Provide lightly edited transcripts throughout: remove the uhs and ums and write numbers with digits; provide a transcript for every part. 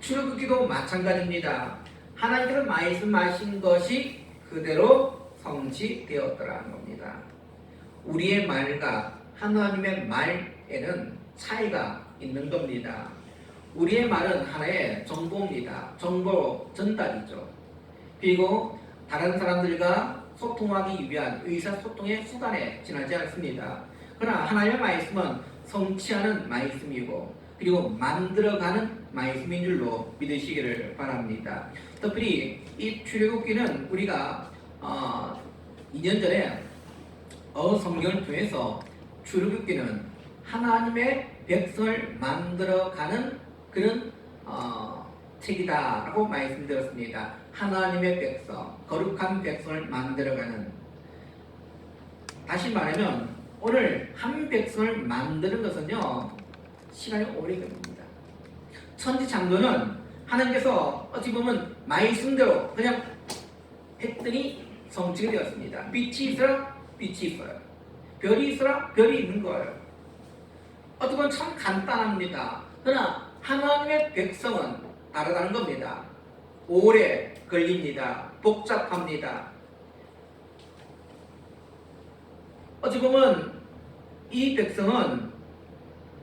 출애굽기도 마찬가지입니다. 하나님께서 말씀하신 것이 그대로 성취되었더라는 겁니다. 우리의 말과 하나님의 말에는 차이가 있는 겁니다. 우리의 말은 하나의 정보입니다. 정보 전달이죠. 그리고 다른 사람들과 소통하기 위한 의사소통의 수단에 지나지 않습니다. 그러나 하나님의 말씀은 성취하는 말씀이고 그리고 만들어가는 말씀인 줄로 믿으시기를 바랍니다. 특별히 이 출애굽기는 우리가 2년 전에 성경을 통해서 출애굽기는 하나님의 백성을 만들어가는 그런 책이다라고 말씀드렸습니다. 하나님의 백성, 거룩한 백성을 만들어가는. 다시 말하면 오늘 한 백성을 만드는 것은요 시간이 오래 걸립니다. 천지창조는 하나님께서 어찌 보면 말씀대로 그냥 했더니 성취가 되었습니다. 빛이 있어라 빛이 있어요. 별이 있어라 별이 있는 거예요. 어떻게 보면 참 간단합니다. 그러나 하나님의 백성은 다르다는 겁니다. 오래 걸립니다. 복잡합니다. 어찌 보면 이 백성은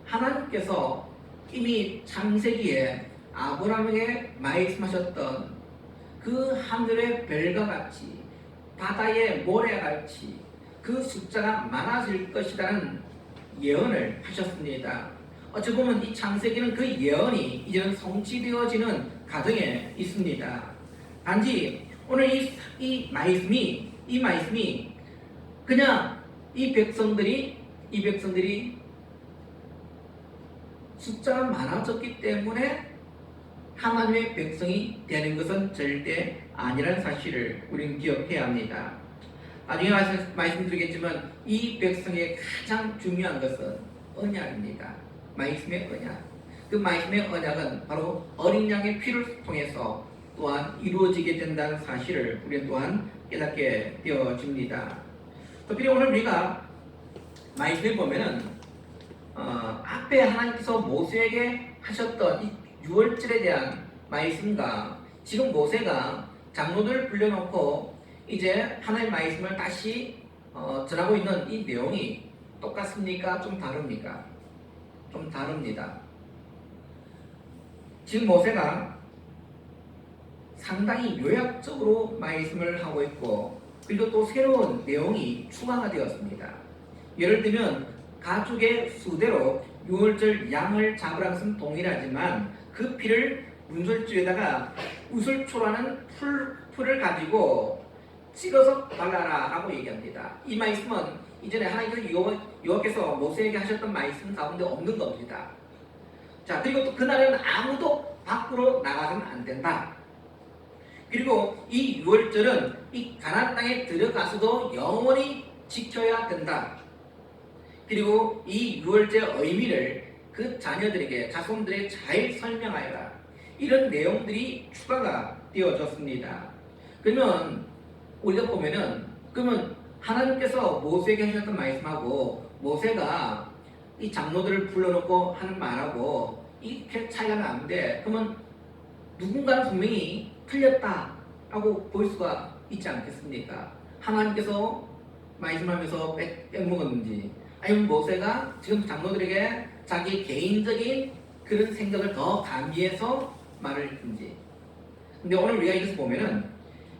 하나님께서 이미 창세기에 아브라함에게 말씀하셨던 그 하늘의 별과 같이 바다의 모래와 같이 그 숫자가 많아질 것이라는 예언을 하셨습니다. 어찌 보면 이 창세기는 그 예언이 이제는 성취되어지는 과정에 있습니다. 단지 오늘 이 말씀이 그냥 이 백성들이 숫자가 많아졌기 때문에 하나님의 백성이 되는 것은 절대 아니라는 사실을 우리는 기억해야 합니다. 나중에 말씀드리겠지만 이 백성의 가장 중요한 것은 언약입니다. 말씀의 언약. 그 말씀의 언약은 바로 어린 양의 피를 통해서 또한 이루어지게 된다는 사실을 우리는 또한 깨닫게 되어집니다. 특별히 오늘 우리가 말씀에 보면은 앞에 하나님께서 모세에게 하셨던 이 유월절에 대한 말씀과 지금 모세가 장로들을 불러놓고 이제 하나님의 말씀을 다시 전하고 있는 이 내용이 똑같습니까? 좀 다릅니까? 좀 다릅니다. 지금 모세가 상당히 요약적으로 말씀을 하고 있고 그리고 또 새로운 내용이 추가가 되었습니다. 예를 들면 가축의 수대로 유월절 양을 잡으라는 것은 동일하지만 그 피를 문설주에다가 우슬초라는 풀을 가지고 찍어서 발라라 하고 얘기합니다. 이 말씀은 이전에 하나님께서 여호와께서 모세에게 하셨던 말씀 가운데 없는 겁니다. 자, 그리고 또 그날은 아무도 밖으로 나가서는 안 된다. 그리고 이 유월절은 이 가나안 땅에 들어가서도 영원히 지켜야 된다. 그리고 이 유월절 의미를 그 자녀들에게 자손들에게 잘 설명하여라. 이런 내용들이 추가가 되어졌습니다. 그러면 우리가 보면은 그러면 하나님께서 모세에게 하셨던 말씀하고 모세가 이 장로들을 불러놓고 하는 말하고 이렇게 차이가 나는데 그러면 누군가는 분명히 틀렸다라고 볼 수가 있지 않겠습니까? 하나님께서 말씀하면서 빼먹었는지 아니면 모세가 지금 장로들에게 자기 개인적인 그런 생각을 더 가미해서 말을 했는지. 근데 오늘 우리가 여기서 보면은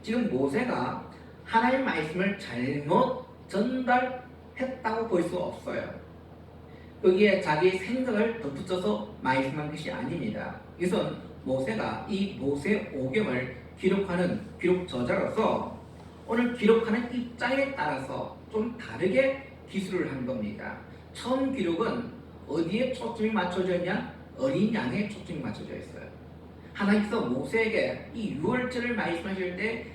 지금 모세가 하나님의 말씀을 잘못 전달했다고 볼 수 없어요. 여기에 자기 생각을 덧붙여서 말씀한 것이 아닙니다. 이것은 모세가 이 모세 오경을 기록하는 기록 저자로서 오늘 기록하는 입장에 따라서 좀 다르게 기술을 한 겁니다. 처음 기록은 어디에 초점이 맞춰져 있냐? 어린 양에 초점이 맞춰져 있어요. 하나님께서 모세에게 이 유월절을 말씀하실 때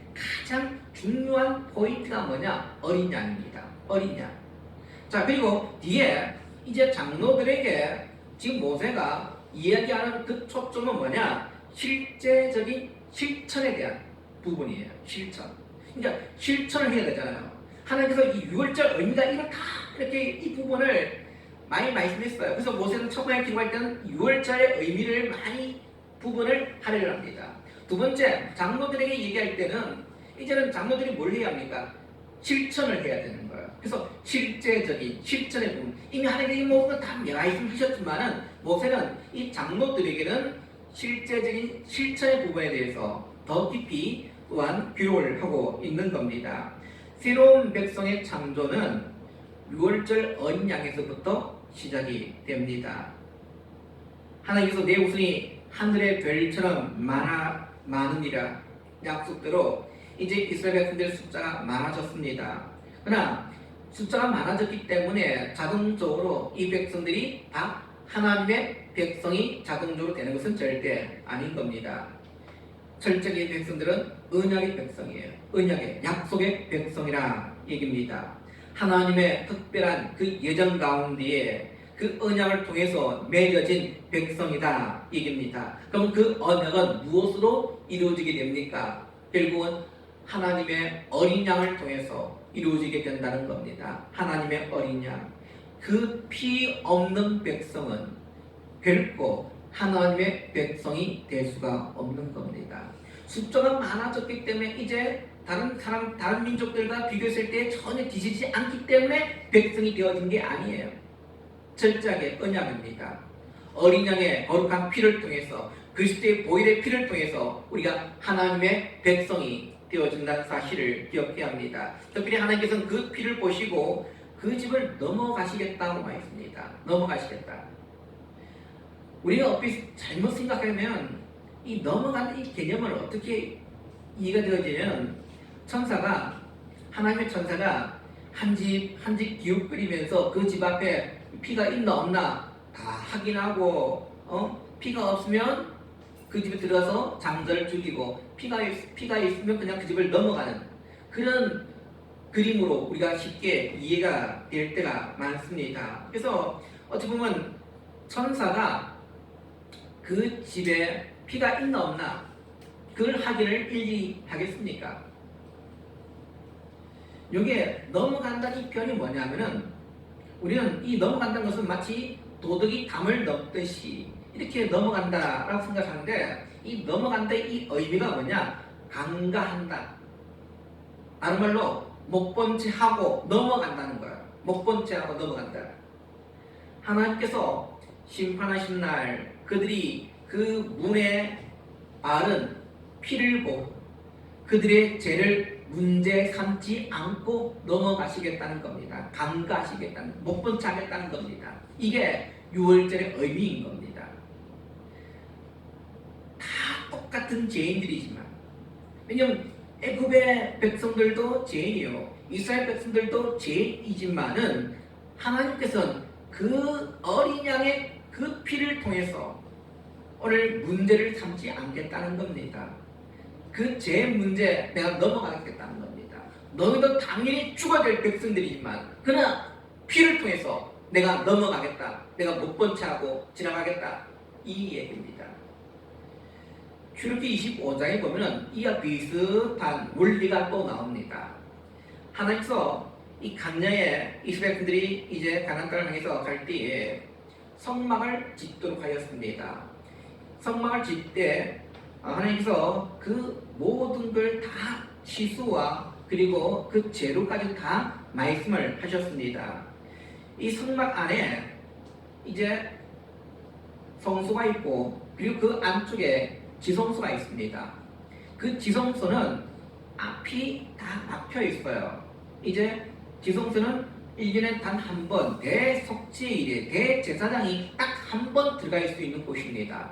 가장 중요한 포인트가 뭐냐? 어린 양입니다. 어린 양. 자, 그리고 뒤에 이제 장로들에게 지금 모세가 이야기하는 그 초점은 뭐냐? 실제적인 실천에 대한 부분이에요. 실천. 그러니까 실천을 해야 되잖아요. 하나님께서 이 유월절 의미가 이렇게 이 부분을 많이 말씀했어요. 그래서 모세는 처음에 기록할 때는 유월절의 의미를 많이 부분을 할애를 합니다. 두 번째, 장로들에게 얘기할 때는 이제는 장로들이 뭘 해야 합니까? 실천을 해야 되는 거예요. 그래서 실제적인 실천의 부분, 이미 하나님이 모든 걸 다 말씀하셨지만은 모세는 이 장로들에게는 실제적인 실천의 부분에 대해서 더 깊이 또한 교육을 하고 있는 겁니다. 새로운 백성의 창조는 6월절 어린 양에서부터 시작이 됩니다. 하나님께서 내 후손이 하늘의 별처럼 많으니라 약속대로 이제 이스라엘 백성들의 숫자가 많아졌습니다. 그러나 숫자가 많아졌기 때문에 자동적으로 이 백성들이 다 하나님의 백성이 자동적으로 되는 것은 절대 아닌 겁니다. 철저히 백성들은 언약의 백성이에요. 언약의 약속의 백성이라 얘기입니다. 하나님의 특별한 그 예정 가운데에 그 언약을 통해서 맺어진 백성이다 얘기입니다. 그럼 그 언약은 무엇으로 이루어지게 됩니까? 결국은 하나님의 어린 양을 통해서 이루어지게 된다는 겁니다. 하나님의 어린 양. 그 피 없는 백성은 결코 하나님의 백성이 될 수가 없는 겁니다. 숫자가 많아졌기 때문에 이제 다른 민족들과 비교했을 때 전혀 뒤지지 않기 때문에 백성이 되어진 게 아니에요. 철저하게 언약입니다. 어린 양의 거룩한 피를 통해서 그리스도의 보혈의 피를 통해서 우리가 하나님의 백성이 되어진다는 사실을 기억해야 합니다. 특별히 하나님께서는 그 피를 보시고 그 집을 넘어가시겠다고 말했습니다. 넘어가시겠다. 우리가 얼핏 잘못 생각하면 이 넘어가는 이 개념을 어떻게 이해가 되어지면 하나님의 천사가 한 집 기웃거리면서 그 집 앞에 피가 있나 없나 다 확인하고 피가 없으면 그 집에 들어가서 장자를 죽이고 피가 있으면 그냥 그 집을 넘어가는 그런 그림으로 우리가 쉽게 이해가 될 때가 많습니다. 그래서 어찌 보면 천사가 그 집에 피가 있나 없나 그걸 확인을 일일이 하겠습니까? 이게 넘어간다는 이 표현이 뭐냐면은 우리는 이 넘어간다는 것은 마치 도둑이 담을 넘듯이 이렇게 넘어간다라고 생각하는데 이 넘어간다의 이 의미가 뭐냐? 간과한다. 다른 말로 못 본 채 하고 넘어간다는 거야. 못 본 채 하고 넘어간다. 하나님께서 심판하신 날 그들이 그 문에 바른 피를 보고 그들의 죄를 문제 삼지 않고 넘어가시겠다는 겁니다. 간과하시겠다는, 못 본 채 하겠다는 겁니다. 이게 6월절의 의미인 겁니다. 다 똑같은 죄인들이지만, 왜냐면 애굽의 백성들도 죄인이요, 이스라엘 백성들도 죄인이지만은 하나님께서는 그 어린 양의 그 피를 통해서 오늘 문제를 삼지 않겠다는 겁니다. 그 죄 문제 내가 넘어가겠다는 겁니다. 너희도 당연히 죽어야 될 백성들이지만 그러나 피를 통해서 내가 넘어가겠다. 내가 못 본 채 하고 지나가겠다. 이 얘기입니다. 출애굽기 25장에 보면 이와 비슷한 원리가 또 나옵니다. 하나님께서 이 강야에 이스라엘 분들이 이제 가나안 땅을 향해서 갈 때에 성막을 짓도록 하였습니다. 성막을 짓 때 하나님께서 그 모든 걸 다 시수와 그리고 그 재료까지 다 말씀을 하셨습니다. 이 성막 안에 이제 성소가 있고 그리고 그 안쪽에 지성소가 있습니다. 그 지성소는 앞이 다 막혀 있어요. 이제 지성소는 1년에 단 한 번 대속죄일에 대제사장이 딱 한 번 들어갈 수 있는 곳입니다.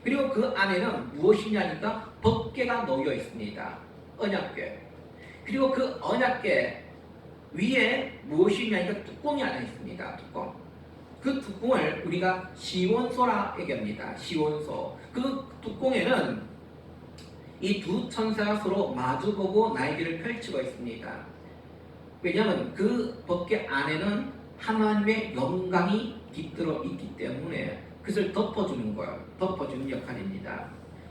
그리고 그 안에는 무엇이냐니까 법궤가 놓여 있습니다. 언약궤. 그리고 그 언약궤 위에 무엇이냐니까 뚜껑이 하나 있습니다. 뚜껑. 그 뚜껑을 우리가 시온소라 얘기합니다. 시온소. 그 뚜껑에는 이 두 천사가 서로 마주보고 날개를 펼치고 있습니다. 왜냐하면 그 법궤 안에는 하나님의 영광이 깃들어 있기 때문에 그것을 덮어주는 거예요. 덮어주는 역할입니다.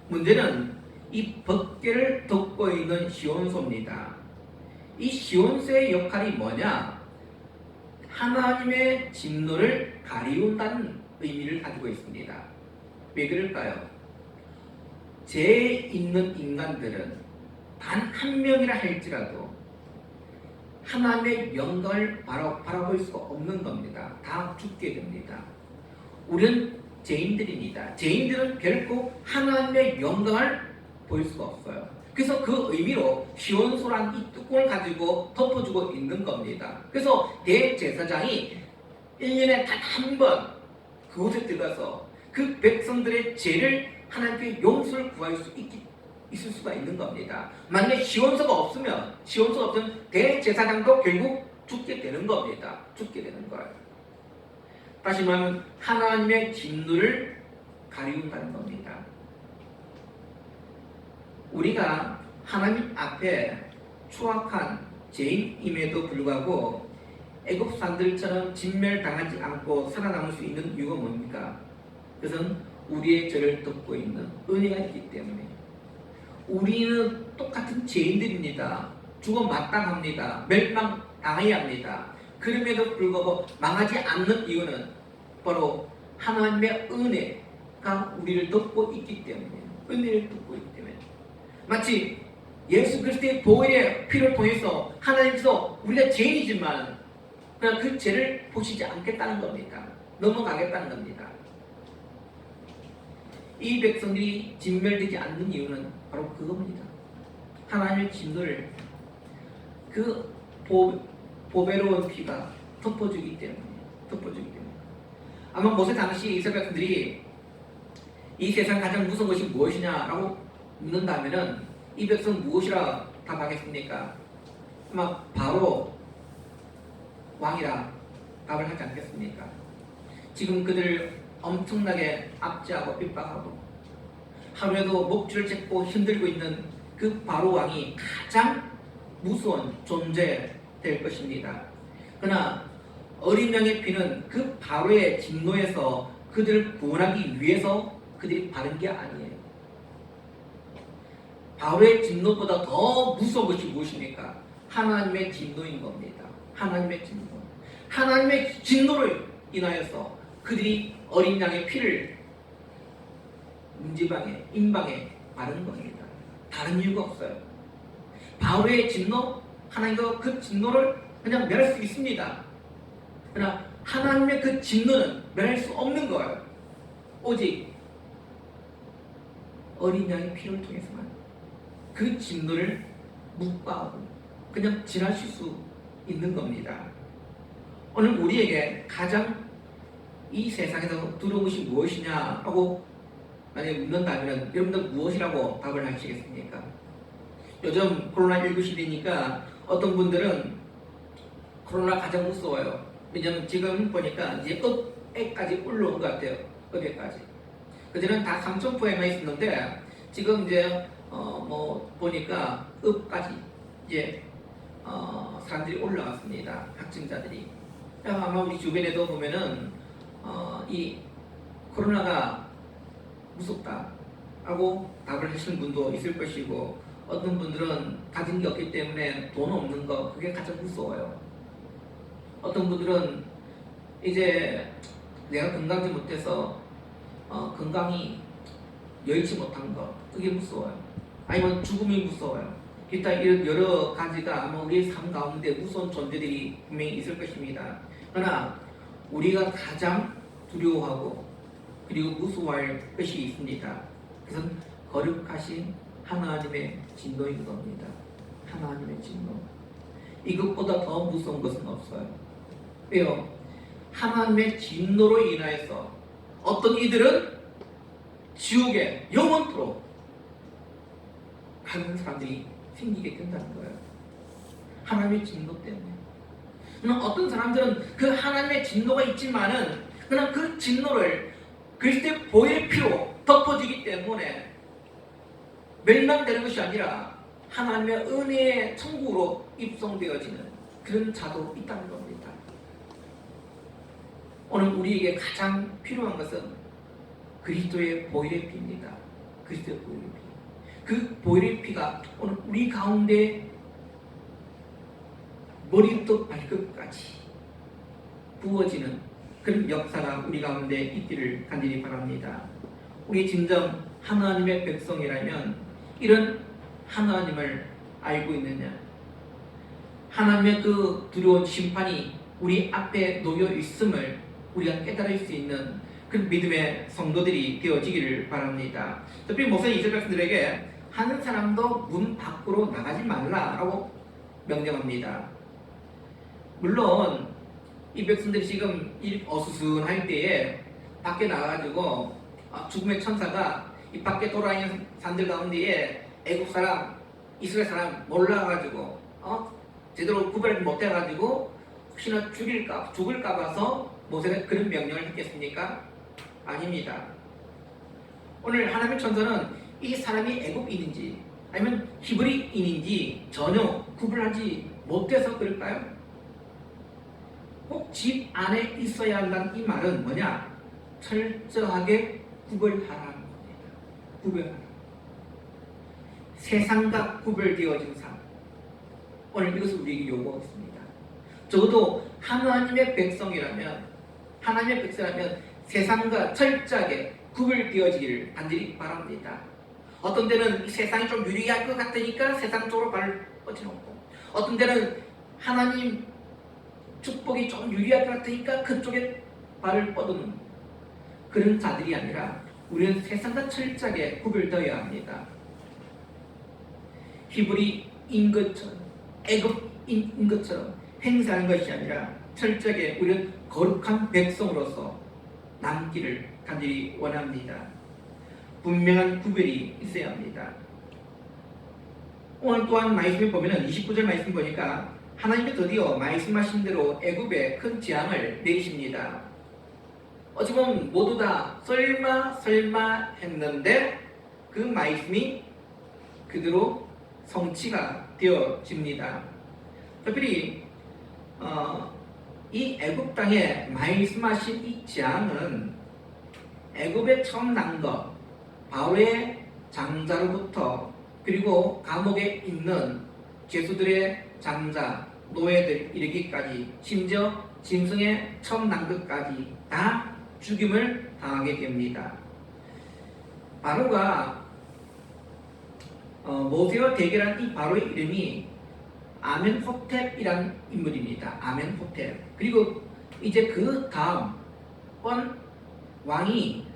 문제는 이 법궤를 덮고 있는 시온소입니다. 이 시온소의 역할이 뭐냐? 하나님의 진노를 가리운다는 의미를 가지고 있습니다. 왜 그럴까요? 죄 있는 인간들은 단 한 명이라 할지라도 하나님의 영광을 바라볼 수가 없는 겁니다. 다 죽게 됩니다. 우리는 죄인들입니다. 죄인들은 결코 하나님의 영광을 볼 수가 없어요. 그래서 그 의미로 시온소란 이 뚜껑을 가지고 덮어주고 있는 겁니다. 그래서 대제사장이 1년에 단 한 번 그곳에 들어가서 그 백성들의 죄를 하나님께 용서를 구할 수 있을 수가 있는 겁니다. 만약에 시온소가 없으면 대제사장도 결국 죽게 되는 겁니다. 죽게 되는 거예요. 다시 말하면 하나님의 진노를 가리운다는 겁니다. 우리가 하나님 앞에 추악한 죄인임에도 불구하고 애굽 사람들처럼 진멸당하지 않고 살아남을 수 있는 이유가 뭡니까? 그것은 우리의 죄를 덮고 있는 은혜가 있기 때문에. 우리는 똑같은 죄인들입니다. 죽어 마땅합니다. 멸망당해야 합니다. 그럼에도 불구하고 망하지 않는 이유는 바로 하나님의 은혜가 우리를 덮고 있기 때문에, 은혜를 덮고 있기 때문에. 마치 예수 그리스도의 보혈의 피를 통해서 하나님께서 우리가 죄인이지만 그냥 그 죄를 보시지 않겠다는 겁니다. 넘어가겠다는 겁니다. 이 백성들이 진멸되지 않는 이유는 바로 그겁니다. 하나님의 진노를 그 보배로운 피가 덮어주기 때문에. 아마 모세 당시 이스라엘 백성들이 이 세상 가장 무서운 것이 무엇이냐라고 묻는다면은 이 백성 무엇이라 답하겠습니까? 아마 바로 왕이라 답을 하지 않겠습니까? 지금 그들을 엄청나게 압제하고 핍박하고 하루에도 목줄을 잡고 힘들고 있는 그 바로 왕이 가장 무서운 존재 될 것입니다. 그러나 어린 양의 피는 그 바로의 진노에서 그들을 구원하기 위해서 그들이 바른 게 아니에요. 바로의 진노보다 더 무서운 것이 무엇입니까? 하나님의 진노인 겁니다. 하나님의 진노. 하나님의 진노로 인하여서 그들이 어린 양의 피를 문지방에, 임방에 바른 겁니다. 다른 이유가 없어요. 바로의 진노, 하나님도 그 진노를 그냥 멸할 수 있습니다. 그러나 하나님의 그 진노는 멸할 수 없는 거예요. 오직 어린 양의 피를 통해서만 그 진노를 묵과하고 그냥 지나칠 수 있는 겁니다. 오늘 우리에게 가장 이 세상에서 두려운 것이 무엇이냐라고 만약에 묻는다면 여러분들 무엇이라고 답을 하시겠습니까? 요즘 코로나19 시대니까 어떤 분들은 코로나 가장 무서워요. 왜냐면 지금 보니까 이제 읍에까지 올라온 것 같아요. 읍에까지. 그전에는 다 삼천포에만 있었는데 지금 이제 보니까 읍까지 이제 사람들이 올라왔습니다. 확진자들이. 아마 우리 주변에도 보면은 이 코로나가 무섭다라고 답을 하시는 분도 있을 것이고, 어떤 분들은 가진 게 없기 때문에 돈 없는 거 그게 가장 무서워요. 어떤 분들은 이제 내가 건강하지 못해서 건강이 여의치 못한 거 그게 무서워요. 아니면 죽음이 무서워요. 기타 이런 여러 가지가 아마 우리의 삶 가운데 무서운 존재들이 분명히 있을 것입니다. 그러나 우리가 가장 두려워하고 그리고 무서워할 것이 있습니다. 그것은 거룩하신 하나님의 진노인 겁니다. 하나님의 진노. 이것보다 더 무서운 것은 없어요. 왜요? 하나님의 진노로 인하여서 어떤 이들은 지옥에 영원토록 가는 사람들이 생기게 된다는 거예요. 하나님의 진노 때문에. 그러나 어떤 사람들은 그 하나님의 진노가 있지만은 그냥 그 진노를 그리스도의 보혈의 피로 덮어지기 때문에 멸망되는 것이 아니라 하나님의 은혜의 천국으로 입성되어지는 그런 자도 있다는 겁니다. 오늘 우리에게 가장 필요한 것은 그리스도의 보혈의 피입니다. 그리스도의 보혈의 피. 그 보혈의 피가 오늘 우리 가운데 머리부터 발끝까지 부어지는 그런 역사가 우리 가운데 있기를 간절히 바랍니다. 우리 진정 하나님의 백성이라면 이런 하나님을 알고 있느냐? 하나님의 그 두려운 심판이 우리 앞에 놓여 있음을 우리가 깨달을 수 있는 그 믿음의 성도들이 되어지기를 바랍니다. 특히 목사님 이스라엘 백성들에게 한 사람도 문 밖으로 나가지 말라라고 명령합니다. 물론 이 백성들이 지금 어수선할 때에 밖에 나가가지고 죽음의 천사가 이 밖에 돌아다니는 사람들 가운데에 애국 사람, 이스라엘 사람 몰라가지고 제대로 구별을 못해가지고 혹시나 죽을까 봐서 모세가 그런 명령을 했겠습니까? 아닙니다. 오늘 하나님의 천사는 이 사람이 애국인인지 아니면 히브리인인지 전혀 구분하지 못해서 그럴까요? 꼭 집 안에 있어야 한다는 이 말은 뭐냐? 철저하게 구별하라는 겁니다. 구별하라. 세상과 구별되어진 삶. 오늘 이것을 우리에게 요구하고 있습니다. 적어도 하나님의 백성이라면 세상과 철저하게 구별되어지기를 간절히 바랍니다. 어떤 때는 세상이 좀 유리할 것 같으니까 세상 쪽으로 발을 뻗쳐놓고, 어떤 때는 하나님 축복이 좀 유리할 것 같으니까 그쪽에 발을 뻗어놓는 그런 자들이 아니라 우리는 세상과 철저하게 구별되어야 합니다. 히브리인 것처럼 애굽인 것처럼 행사하는 것이 아니라 철저하게 우리는 거룩한 백성으로서 남기를 간절히 원합니다. 분명한 구별이 있어야 합니다. 오늘 또한 말씀을 보면 29절 말씀 보니까 하나님이 드디어 말씀하신 대로 애굽에 큰 재앙을 내리십니다. 어찌 보면 모두 다 설마 했는데 그 말씀이 그대로 성취가 되어집니다. 특별히 이 애굽 땅에 말씀하신 이 재앙은 애굽에 처음 난 것, 바로의 장자로부터 그리고 감옥에 있는 죄수들의 장자, 노예들 이르기까지 심지어 짐승의 처음 난 것까지 다 죽임을 당하게 됩니다. 바로가 모세와 대결한 이 바로의 이름이 아멘호텝이란 인물입니다. 아멘호텝. 그리고 이제 그 다음 왕이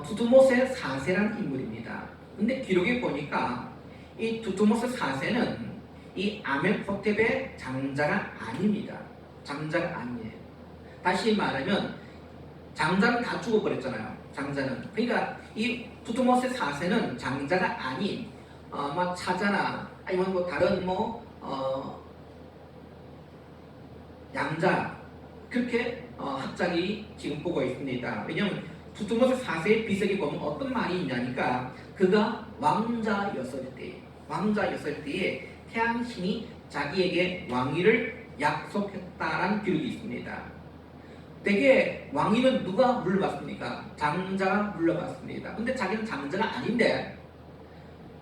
두두모세 4세란 인물입니다. 근데 기록에 보니까 이 두두모세 4세는 이 아멘호텝의 장자가 아닙니다. 장자가 아니에요. 다시 말하면 장자는 다 죽어버렸잖아요. 장자는. 그러니까 이 두두모세 4세는 장자가 아닌 차자나 아니면 다른 양자 그렇게 학자들이 지금 보고 있습니다. 왜냐하면 두두모세 4세의 비석에 보면 어떤 말이 있냐니까 그가 왕자였을 때에 태양신이 자기에게 왕위를 약속했다라는 기록이 있습니다. 대개 왕위는 누가 물러갔습니까? 장자가 물러갔습니다. 근데 자기는 장자가 아닌데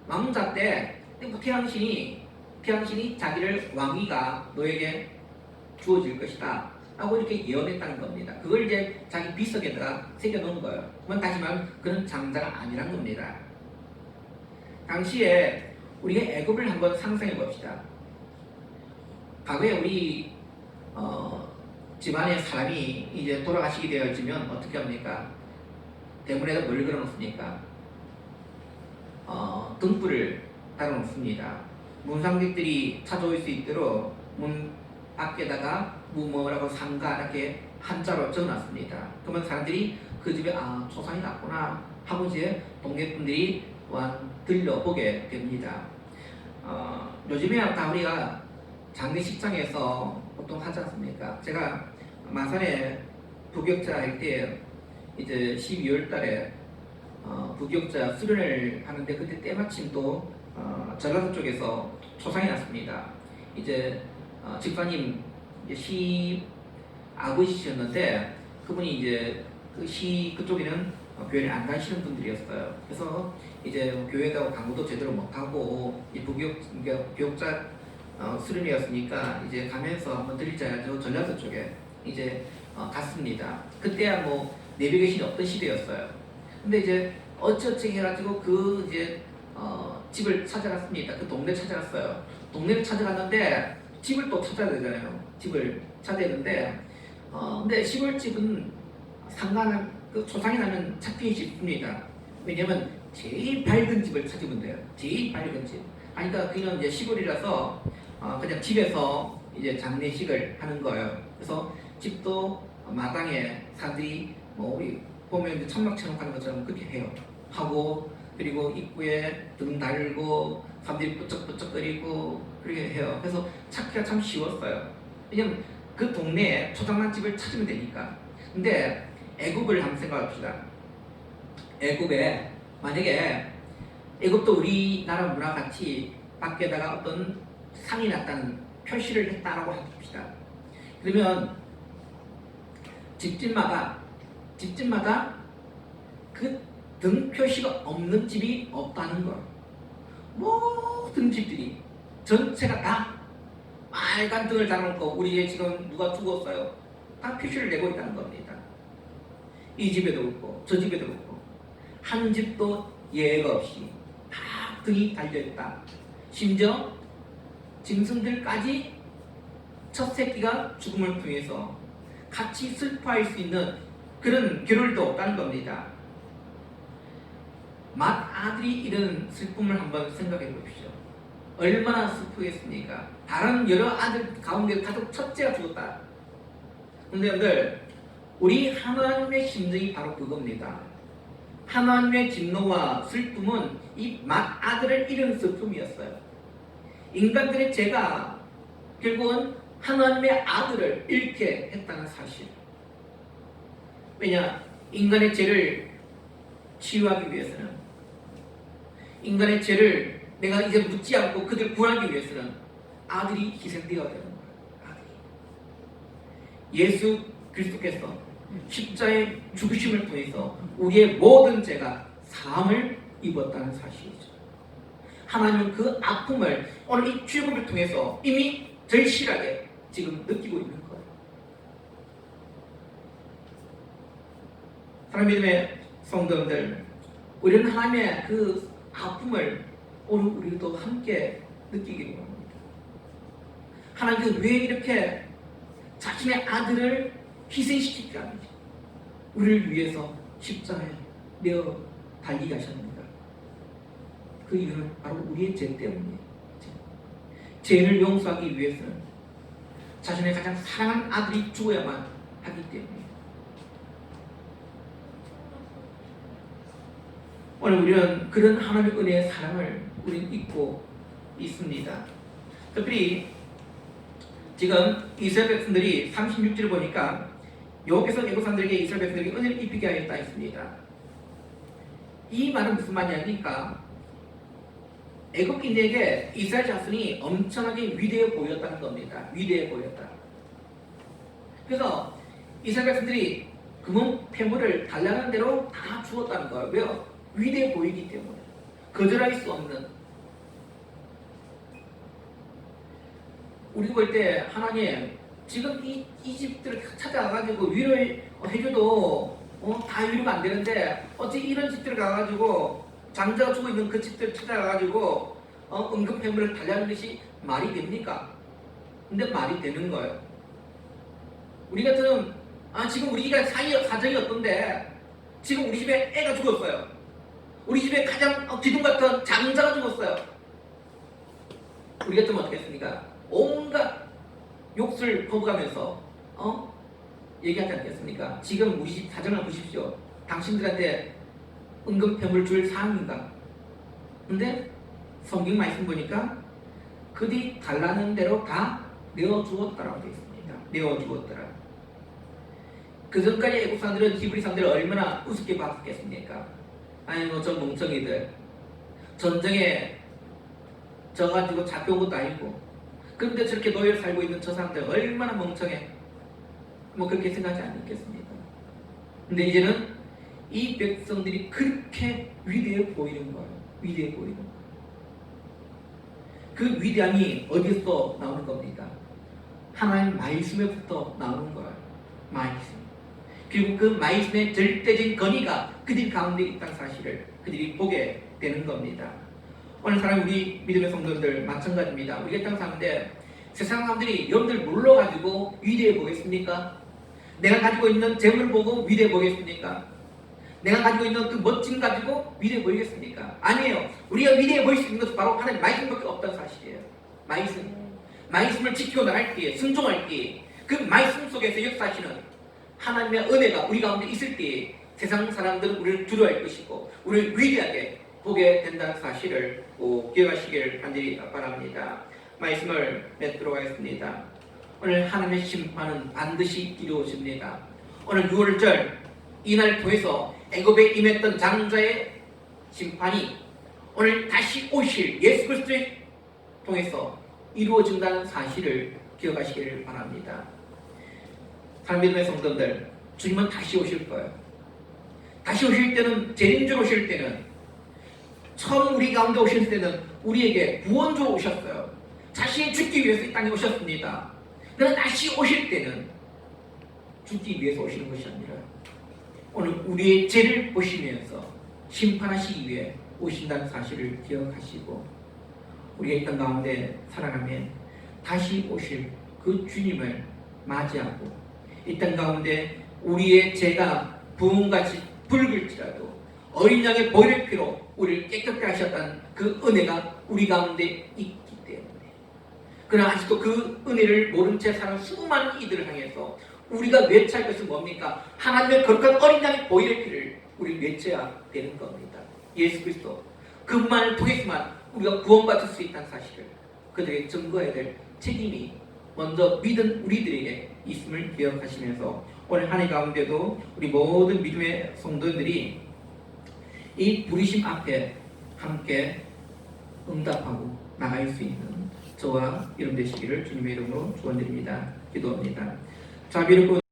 왕자 때 태양신이 자기를 왕위가 너에게 주어질 것이다 라고 이렇게 예언했다는 겁니다. 그걸 이제 자기 비석에다가 새겨놓은 거예요. 그건 다시 말하면 그는 장자가 아니란 겁니다. 당시에 우리가 애굽을 한번 상상해 봅시다. 과거에 우리 집안의 사람이 이제 돌아가시게 되어지면 어떻게 합니까? 대문에다 뭘 걸어놓습니까? 등불을 달아놓습니다. 문상객들이 찾아올 수 있도록 문 밖에다가 무뭐라고 상가 이렇게 한자로 적어놨습니다. 그러면 사람들이 그 집에 초상이 났구나 하고 이제 동네 분들이 들려보게 됩니다. 요즘에 다 우리가 장례식장에서 보통 하지 않습니까? 제가 마산에 부격자 할 때 이제 12월 달에 부격자 수련을 하는데 그때 때마침 또 전라도 쪽에서 초상이 났습니다. 이제 집사님 시 아버지셨는데 그분이 이제 그쪽에는 교회를 안 가시는 분들이었어요. 그래서 이제 교회에다가 강구도 제대로 못하고 이 부격자 수련이었으니까 이제 가면서 한번 드리자 해서 전라도 쪽에 이제 갔습니다. 그때야 내비 계신 없던 시대였어요. 근데 이제 어찌어찌 해가지고 그 이제 집을 찾아갔습니다. 그 동네 찾아갔어요. 동네를 찾아갔는데 집을 또 찾아야 되잖아요. 집을 찾아야 되는데 근데 시골집은 상관은 그 초상이 나면 찾기 쉽습니다. 왜냐면 제일 밝은 집을 찾으면 돼요. 제일 밝은 집. 아니 그러니까 그냥 이제 시골이라서 그냥 집에서 이제 장례식을 하는 거예요. 그래서 집도 마당에 사람들이 뭐 우리 보면 이제 천막 쳐놓고 것처럼 그렇게 해요. 하고 그리고 입구에 등 달고 사람들이 뿌쩍뿌쩍거리고 그렇게 해요. 그래서 찾기가 참 쉬웠어요. 왜냐면 그 동네에 초장난 집을 찾으면 되니까. 근데 애굽을 한번 생각합시다. 애굽에 만약에 애굽도 우리나라 문화 같이 밖에다가 어떤 상이 났다는 표시를 했다라고 합시다. 그러면 집집마다 그 등 표시가 없는 집이 없다는 거. 모든 집들이 전체가 다 빨간 등을 달아놓고 우리의 지금 누가 죽었어요. 다 표시를 내고 있다는 겁니다. 이 집에도 없고 저 집에도 없고 한 집도 예외가 없이 다 등이 달려있다. 심지어 짐승들까지 첫 새끼가 죽음을 통해서 같이 슬퍼할 수 있는 그런 겨를도 없다는 겁니다. 맏아들이 이런 슬픔을 한번 생각해 보십시오. 얼마나 슬프겠습니까? 다른 여러 아들 가운데 가족 첫째가 죽었다. 근데 여러분들 우리 하나님의 심정이 바로 그겁니다. 하나님의 진노와 슬픔은 이 맏아들을 잃은 슬픔이었어요. 인간들의 죄가 결국은 하나님의 아들을 잃게 했다는 사실. 왜냐? 인간의 죄를 치유하기 위해서는, 인간의 죄를 내가 이제 묻지 않고 그들 구하기 위해서는 아들이 희생되어야 되는 거예요. 아들이. 예수 그리스도께서 십자의 죽으심을 통해서 우리의 모든 죄가 사함을 입었다는 사실이죠. 하나님은 그 아픔을 오늘 이 출애굽을 통해서 이미 절실하게 지금 느끼고 있는 거예요. 사랑하는 믿음의 성도들, 우리는 하나님의 그 아픔을 오늘 우리도 함께 느끼기를 원합니다. 하나님께서 왜 이렇게 자신의 아들을 희생시키지 않는지, 우리를 위해서 십자가에 내어 달리게 하셨습니다. 그 이유는 바로 우리의 죄 때문이에요. 죄를 용서하기 위해서는 자신의 가장 사랑하는 아들이 죽어야만 하기 때문에. 오늘 우리는 그런 하나님의 은혜의 사랑을 우리는 잊고 있습니다. 특별히 지금 이스라엘 백성들이 36절을 보니까 여호와께서 애굽 사람들에게 이스라엘 백성들에게 은혜를 입히게 하였다 했습니다. 이 말은 무슨 말이냐니까 애굽인들에게 이스라엘 자손이 엄청나게 위대해 보였다는 겁니다. 위대해 보였다. 그래서 이스라엘 백성들이 금은 폐물을 달라는 대로 다 주었다는 거예요. 왜요? 위대해 보이기 때문에. 거절할 수 없는. 우리가 볼 때 하나님 지금 이 집들을 찾아가가지고 위로를 해줘도 다 위로가 안 되는데 어찌 이런 집들 가가지고 장자가 죽어 있는 그 집들 찾아가가지고 응급폐물을 달라는 것이 말이 됩니까? 근데 말이 되는 거예요. 우리 같은 지금 우리 집에 사정이 어떤데 지금 우리 집에 애가 죽었어요. 우리 집에 가장 기둥 같은 장자가 죽었어요. 우리 같으면 어떻게 했습니까? 온갖 욕설 퍼부가면서 얘기하지 않겠습니까? 지금 우리 집 사정을 보십시오. 당신들한테 응급폐물 줄 사항인가? 근데 성경 말씀 보니까 그들이 달라는 대로 다 내어주었다라고 되어 있습니다. 내어주었더라. 그 전까지 애국 사람들은 히브리 사람들을 얼마나 우습게 봤겠습니까? 아니 저 멍청이들 전쟁에 져가지고 잡혀온 것도 아니고 그런데 저렇게 노예로 살고 있는 저 사람들 얼마나 멍청해. 뭐 그렇게 생각하지 않겠습니까? 근데 이제는 이 백성들이 그렇게 위대해 보이는 거예요. 위대해 보이는 거예요. 그 위대함이 어디서 나오는 겁니까? 하나님 말씀에부터 나오는 거예요. 말씀. 그리고 그 말씀의 절대적인 권위가 그들 가운데 있다는 사실을 그들이 보게 되는 겁니다. 오늘 사람 우리 믿음의 성도들 마찬가지입니다. 우리 이 땅 사는데 세상 사람들이 여러분들 뭘로 가지고 위대해 보겠습니까? 내가 가지고 있는 재물을 보고 위대해 보겠습니까? 내가 가지고 있는 그 멋짐 가지고 위대해 보이겠습니까? 아니에요. 우리가 위대해 보일 수 있는 것은 바로 하나님 말씀밖에 없다는 사실이에요. 말씀을 지켜 나갈 때에, 순종할 때에, 그 말씀 속에서 역사하시는 하나님의 은혜가 우리 가운데 있을 때에 세상 사람들은 우리를 두려워할 것이고 우리를 위대하게 보게 된다는 사실을 꼭 기억하시길 간절히 바랍니다. 말씀을 맺도록 하겠습니다. 오늘 하나님의 심판은 반드시 이루어집니다. 오늘 6월절 이날 통해서 애굽에 임했던 장자의 심판이 오늘 다시 오실 예수 그리스도를 통해서 이루어진다는 사실을 기억하시기를 바랍니다. 사랑하는 믿음의 성도들, 주님은 다시 오실 거예요. 다시 오실 때는, 재림주로 오실 때는, 처음 우리 가운데 오실 때는 우리에게 구원주로 오셨어요. 자신이 죽기 위해서 이 땅에 오셨습니다. 그러나 다시 오실 때는 죽기 위해서 오시는 것이 아니라 오늘 우리의 죄를 보시면서 심판하시기 위해 오신다는 사실을 기억하시고 우리가 이 땅 가운데 살아가면 다시 오실 그 주님을 맞이하고 이 땅 가운데 우리의 죄가 부음같이 붉을지라도 어린 양의 보혈의 피로 우리를 깨끗하게 하셨다는 그 은혜가 우리 가운데 있기 때문에 그러나 아직도 그 은혜를 모른 채 사는 수많은 이들을 향해서 우리가 외쳐야 할 것은 뭡니까? 하나님의 거룩한 어린 양의 보혈의 피를 우리 외쳐야 되는 겁니다. 예수 그리스도 그분만을 통해서만 우리가 구원받을 수 있다는 사실을 그들에게 증거해야 될 책임이 먼저 믿은 우리들에게 있음을 기억하시면서 오늘 한 해 가운데도 우리 모든 믿음의 성도들이 이 부르심 앞에 함께 응답하고 나갈 수 있는 저와 여러분 되시기를 주님의 이름으로 축원드립니다. 기도합니다. 자비롭고